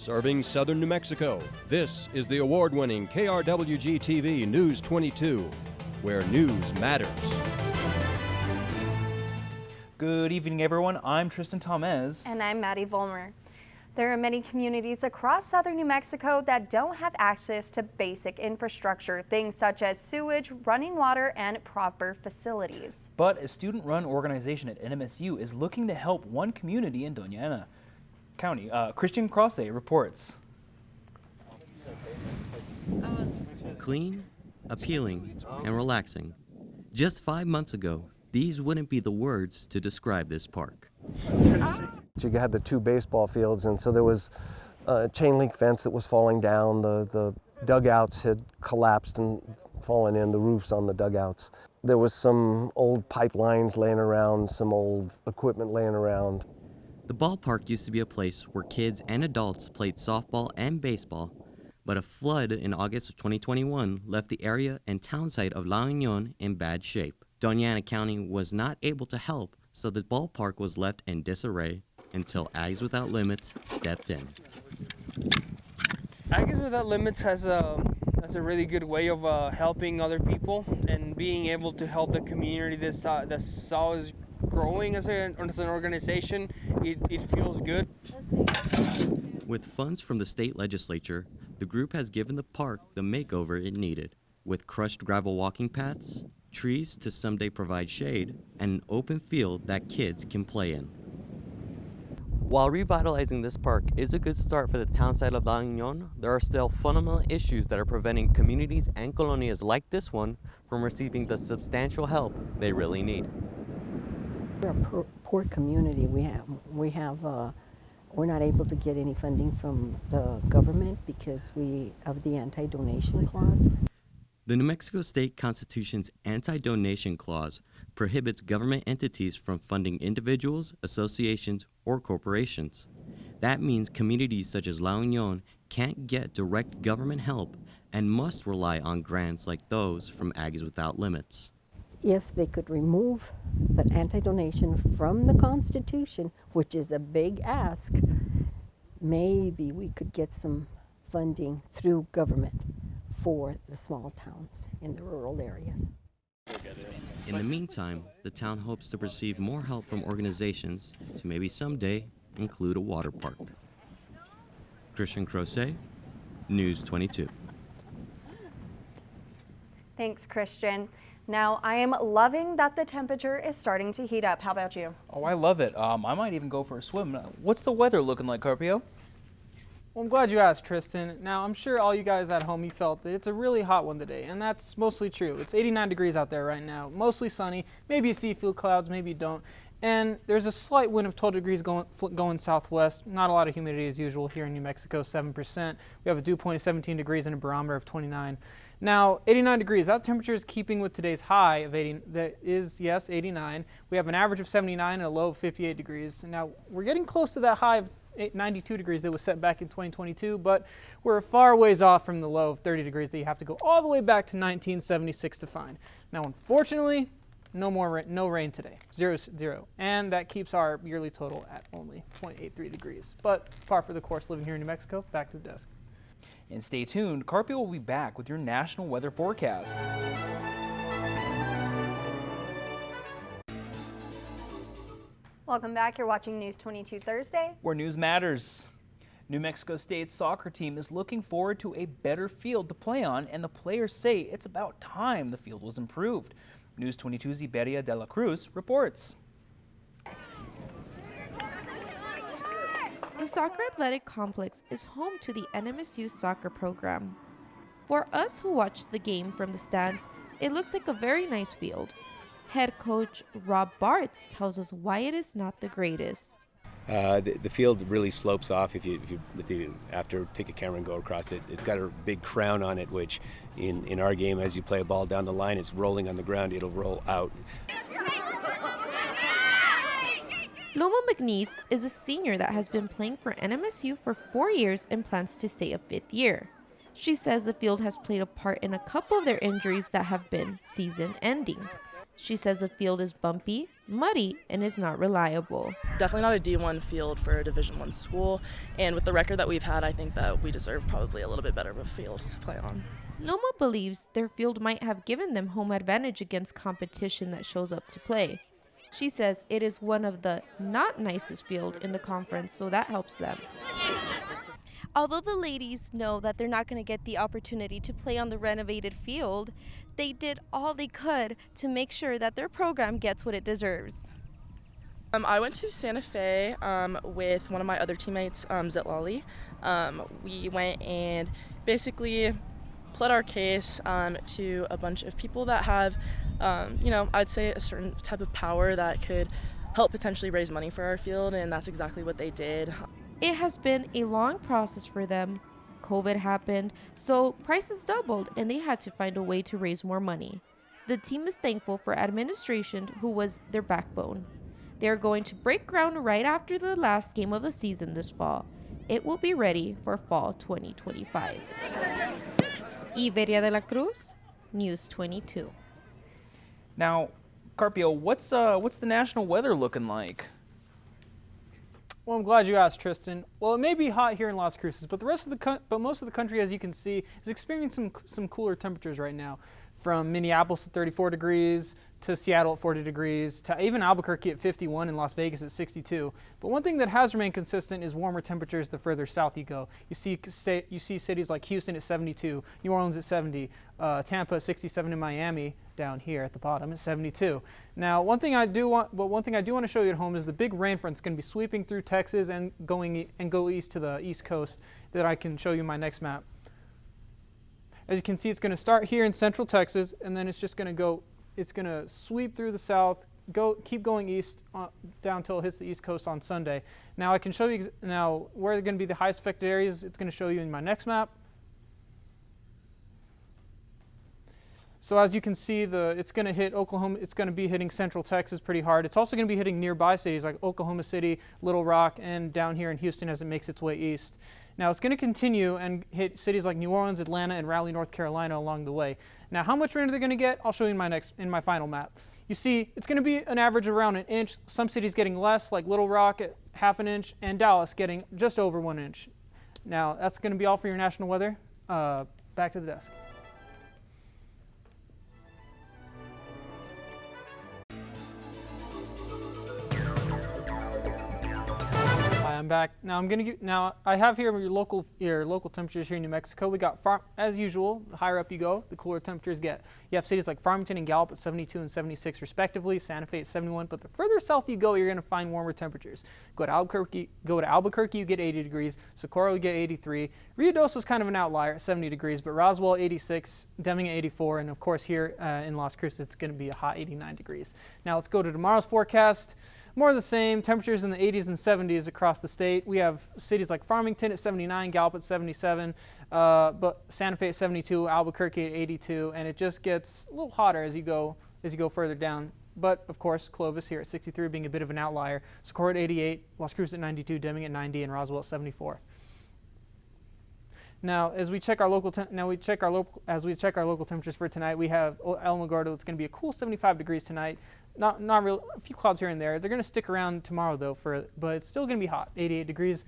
Serving southern New Mexico, this is the award-winning KRWG-TV News22, where news matters. Good evening, everyone. I'm Tristan Tomez. And I'm Maddie Volmer. There are many communities across southern New Mexico that don't have access to basic infrastructure, things such as sewage, running water, and proper facilities. But a student-run organization at NMSU is looking to help one community in Doña Ana County. Christian Cruces reports. Clean, appealing, and relaxing. Just 5 months ago, these wouldn't be the words to describe this park. You had the two baseball fields, and so there was a chain link fence that was falling down. The dugouts had collapsed and fallen in, the roofs on the dugouts. There was some old pipelines laying around, some old equipment laying around. The ballpark used to be a place where kids and adults played softball and baseball, but a flood in August of 2021 left the area and town site of La Union in bad shape. Doña Ana County was not able to help, so the ballpark was left in disarray until Aggies Without Limits stepped in. Aggies Without Limits has a really good way of helping other people and being able to help the community that's always growing as an organization. It feels good. With funds from the state legislature, the group has given the park the makeover it needed, with crushed gravel walking paths, trees to someday provide shade, and an open field that kids can play in. While revitalizing this park is a good start for the town site of La Union, there are still fundamental issues that are preventing communities and colonias like this one from receiving the substantial help they really need. We're a poor community. We're not able to get any funding from the government because of the anti-donation clause. The New Mexico State Constitution's anti-donation clause prohibits government entities from funding individuals, associations, or corporations. That means communities such as La Union can't get direct government help and must rely on grants like those from Aggies Without Limits. If they could remove the anti-donation from the Constitution, which is a big ask, maybe we could get some funding through government for the small towns in the rural areas. In the meantime, the town hopes to receive more help from organizations to maybe someday include a water park. Christian Cruces, News22. Thanks, Christian. Now, I am loving that the temperature is starting to heat up. How about you? Oh, I love it. I might even go for a swim. What's the weather looking like, Carpio? Well, I'm glad you asked, Tristan. Now, I'm sure all you guys at home, you felt that it's a really hot one today, and that's mostly true. It's 89 degrees out there right now, mostly sunny. Maybe you see a few clouds, maybe you don't. And there's a slight wind of 12 degrees going southwest. Not a lot of humidity as usual here in New Mexico, 7%. We have a dew point of 17 degrees and a barometer of 29. Now, 89 degrees, that temperature is keeping with today's high of 80, that is, yes, 89. We have an average of 79 and a low of 58 degrees. Now, we're getting close to that high of 92 degrees that was set back in 2022, but we're a far ways off from the low of 30 degrees that you have to go all the way back to 1976 to find. Now, unfortunately, no rain today, 0. And that keeps our yearly total at only 0.83 degrees. But par for the course living here in New Mexico. Back to the desk. And stay tuned, Carpio will be back with your national weather forecast. Welcome back. You're watching News 22 Thursday, where news matters. New Mexico State's soccer team is looking forward to a better field to play on, and the players say it's about time the field was improved. News 22's Iberia de la Cruz reports. The soccer athletic complex is home to the NMSU soccer program. For us who watched the game from the stands, it looks like a very nice field. Head coach Rob Bartz tells us why it is not the greatest. The field really slopes off if you after take a camera and go across it. It's got a big crown on it, which in our game, as you play a ball down the line, it's rolling on the ground, it'll roll out. Loma McNeese is a senior that has been playing for NMSU for 4 years and plans to stay a 5th year. She says the field has played a part in a couple of their injuries that have been season-ending. She says the field is bumpy, muddy, and is not reliable. Definitely not a D1 field for a Division I school, and with the record that we've had, I think that we deserve probably a little bit better of a field to play on. Loma believes their field might have given them home advantage against competition that shows up to play. She says it is one of the not nicest field in the conference, so that helps them. Although the ladies know that they're not going to get the opportunity to play on the renovated field, they did all they could to make sure that their program gets what it deserves. I went to Santa Fe with one of my other teammates, Zitlali. We went and basically pled our case to a bunch of people that have, I'd say a certain type of power that could help potentially raise money for our field, and that's exactly what they did. It has been a long process for them. COVID happened, so prices doubled and they had to find a way to raise more money. The team is thankful for administration, who was their backbone. They are going to break ground right after the last game of the season this fall. It will be ready for fall 2025. Iberia de la Cruz, News 22. Now, Carpio, what's the national weather looking like? Well, I'm glad you asked, Tristan. Well, it may be hot here in Las Cruces, but most of the country, as you can see, is experiencing some cooler temperatures right now. From Minneapolis at 34 degrees to Seattle at 40 degrees to even Albuquerque at 51 and Las Vegas at 62. But one thing that has remained consistent is warmer temperatures the further south you go. You see cities like Houston at 72, New Orleans at 70, Tampa at 67, and Miami down here at the bottom at 72. Now, one thing I do want to show you at home is the big rain front. It's going to be sweeping through Texas and go east to the East Coast that I can show you in my next map. As you can see, it's going to start here in central Texas, and then it's just going to sweep through the south, keep going east down until it hits the East Coast on Sunday. Now I can show you where they're going to be the highest affected areas. It's going to show you in my next map. So as you can see, it's going to hit Oklahoma. It's going to be hitting central Texas pretty hard. It's also going to be hitting nearby cities like Oklahoma City, Little Rock, and down here in Houston as it makes its way east. Now it's going to continue and hit cities like New Orleans, Atlanta, and Raleigh, North Carolina along the way. Now how much rain are they going to get? I'll show you in my final map. You see, it's going to be an average of around an inch. Some cities getting less, like Little Rock at half an inch, and Dallas getting just over 1 inch. Now that's going to be all for your national weather. Back to the desk. I'm back. Now I have here your local temperatures here in New Mexico. We got, as usual, the higher up you go, the cooler temperatures get. You have cities like Farmington and Gallup at 72 and 76 respectively, Santa Fe at 71, but the further south you go, you're going to find warmer temperatures. Go to Albuquerque, you get 80 degrees, Socorro, you get 83. Ruidoso was kind of an outlier at 70 degrees, but Roswell 86, Deming at 84, and of course here in Las Cruces, it's going to be a hot 89 degrees. Now let's go to tomorrow's forecast. More of the same, temperatures in the 80s and 70s across the state. We have cities like Farmington at 79, Gallup at 77, but Santa Fe at 72, Albuquerque at 82, and it just gets a little hotter as you go further down. But of course, Clovis here at 63 being a bit of an outlier. Socorro at 88, Las Cruces at 92, Deming at 90, and Roswell at 74. Now, as we check our local temperatures for tonight, we have Alamogordo. That's going to be a cool 75 degrees tonight. Not real, a few clouds here and there. They're going to stick around tomorrow though, but it's still going to be hot, 88 degrees.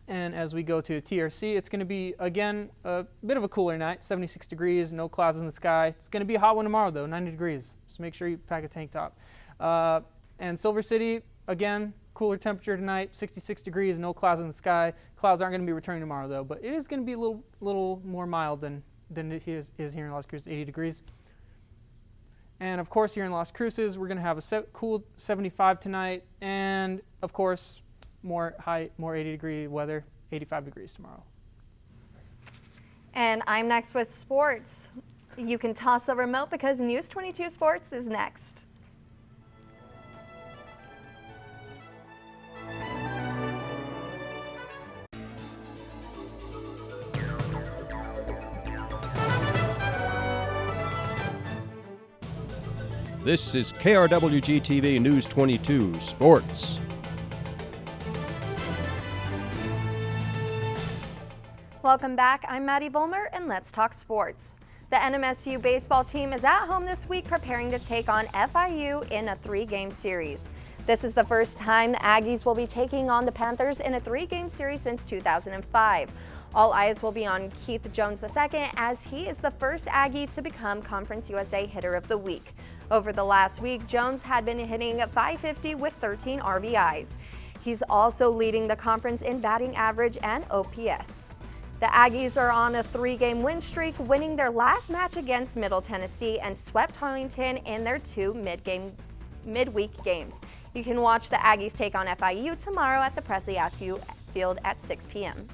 And as we go to TRC, it's going to be again a bit of a cooler night, 76 degrees, no clouds in the sky. It's going to be a hot one tomorrow though, 90 degrees. So make sure you pack a tank top. And Silver City, again, cooler temperature tonight, 66 degrees, no clouds in the sky. Clouds aren't going to be returning tomorrow though, but it is going to be a little more mild than it is here in Las Cruces, 80 degrees. And of course here in Las Cruces, we're going to have a cool 75 tonight, and of course more 80 degree weather, 85 degrees tomorrow. And I'm next with sports. You can toss the remote because News 22 Sports is next. This is KRWG-TV News 22 Sports. Welcome back. I'm Maddie Vollmer, and let's talk sports. The NMSU baseball team is at home this week preparing to take on FIU in a 3-game series. This is the first time the Aggies will be taking on the Panthers in a 3-game series since 2005. All eyes will be on Keith Jones II as he is the first Aggie to become Conference USA Hitter of the Week. Over the last week, Jones had been hitting .550 with 13 RBIs. He's also leading the conference in batting average and OPS. The Aggies are on a 3-game win streak, winning their last match against Middle Tennessee and swept Arlington in their 2 midweek games. You can watch the Aggies take on FIU tomorrow at the Presley Askew Field at 6 p.m.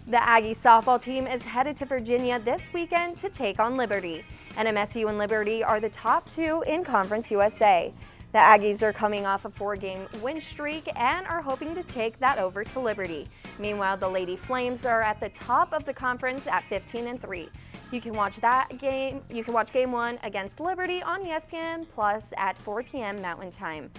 The Aggie softball team is headed to Virginia this weekend to take on Liberty. NMSU and Liberty are the top 2 in Conference USA. The Aggies are coming off a 4-game win streak and are hoping to take that over to Liberty. Meanwhile, the Lady Flames are at the top of the conference at 15-3. You can watch that game. You can watch Game 1 against Liberty on ESPN Plus at 4 p.m. Mountain Time.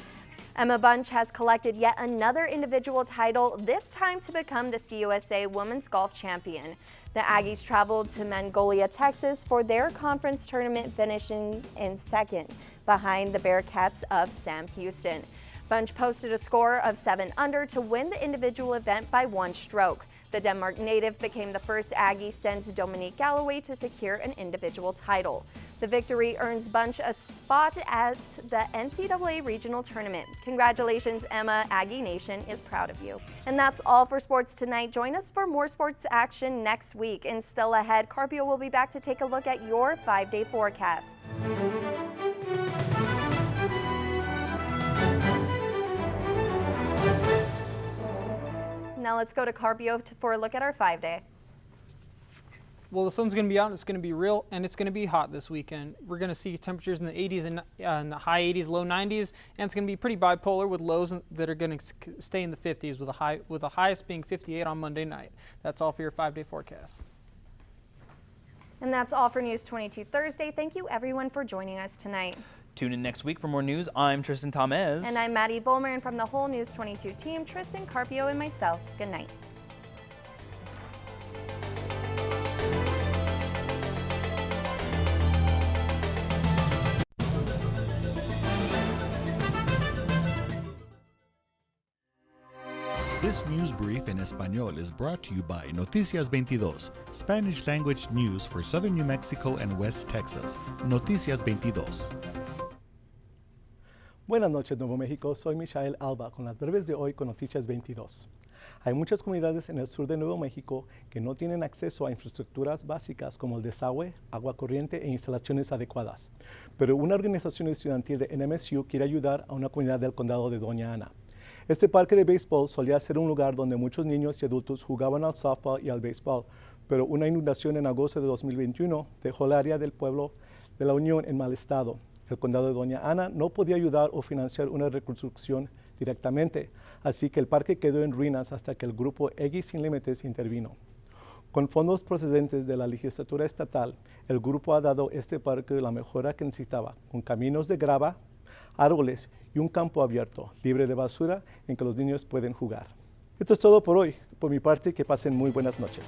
Emma Bunch has collected yet another individual title, this time to become the CUSA Women's Golf Champion. The Aggies traveled to Mongolia, Texas for their conference tournament, finishing in 2nd behind the Bearcats of Sam Houston. Bunch posted a score of 7 under to win the individual event by 1 stroke. The Denmark native became the first Aggie since Dominique Galloway to secure an individual title. The victory earns Bunch a spot at the NCAA Regional Tournament. Congratulations, Emma. Aggie Nation is proud of you. And that's all for sports tonight. Join us for more sports action next week. And still ahead, Carpio will be back to take a look at your 5-day forecast. Now let's go to Carpio for a look at our 5-day. Well, the sun's going to be out, and it's going to be real, and it's going to be hot this weekend. We're going to see temperatures in the 80s and in the high 80s, low 90s, and it's going to be pretty bipolar with lows that are going to stay in the 50s, with the highest being 58 on Monday night. That's all for your 5-day forecast. And that's all for News 22 Thursday. Thank you, everyone, for joining us tonight. Tune in next week for more news. I'm Tristan Tamez. And I'm Maddie Volmer, and from the whole News 22 team, Tristan, Carpio, and myself, good night. This news brief in Español is brought to you by Noticias 22, Spanish language news for Southern New Mexico and West Texas. Noticias 22. Buenas noches, Nuevo México. Soy Michael Alba con las breves de hoy con Noticias 22. Hay muchas comunidades en el sur de Nuevo México que no tienen acceso a infraestructuras básicas como el desagüe, agua corriente e instalaciones adecuadas. Pero una organización estudiantil de NMSU quiere ayudar a una comunidad del condado de Doña Ana. Este parque de béisbol solía ser un lugar donde muchos niños y adultos jugaban al softball y al béisbol, pero una inundación en agosto de 2021 dejó el área del pueblo de la Unión en mal estado. El condado de Doña Ana no podía ayudar o financiar una reconstrucción directamente, así que el parque quedó en ruinas hasta que el grupo Aggies Sin Límites intervino. Con fondos procedentes de la legislatura estatal, el grupo ha dado este parque la mejora que necesitaba, con caminos de grava, árboles y un campo abierto, libre de basura, en que los niños pueden jugar. Esto es todo por hoy. Por mi parte, que pasen muy buenas noches.